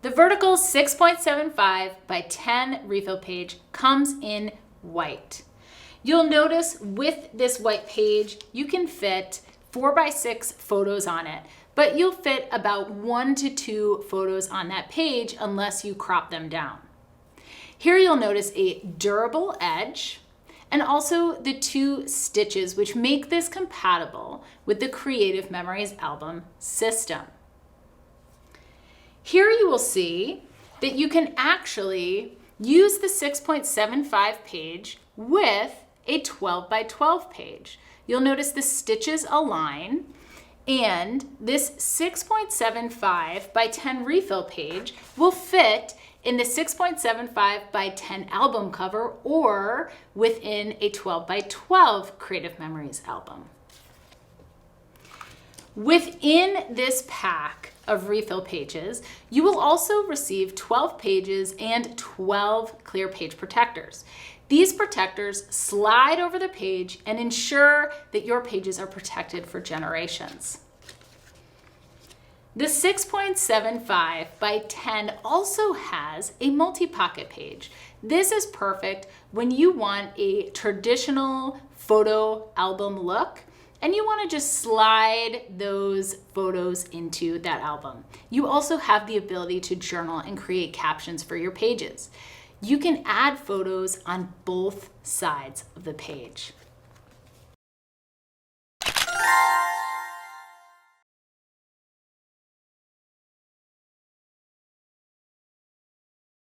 The vertical 6.75 by 10 refill page comes in white. You'll notice with this white page, you can fit 4x6 photos on it, but you'll fit about 1 to 2 photos on that page unless you crop them down. Here you'll notice a durable edge and also the 2 stitches, which make this compatible with the Creative Memories album system. Here you will see that you can actually use the 6.75 page with a 12 by 12 page. You'll notice the stitches align, and this 6.75 by 10 refill page will fit in the 6.75 by 10 album cover or within a 12 by 12 Creative Memories album. Within this pack of refill pages, you will also receive 12 pages and 12 clear page protectors. These protectors slide over the page and ensure that your pages are protected for generations. The 6.75 by 10 also has a multi-pocket page. This is perfect when you want a traditional photo album look and you want to just slide those photos into that album. You also have the ability to journal and create captions for your pages. You can add photos on both sides of the page.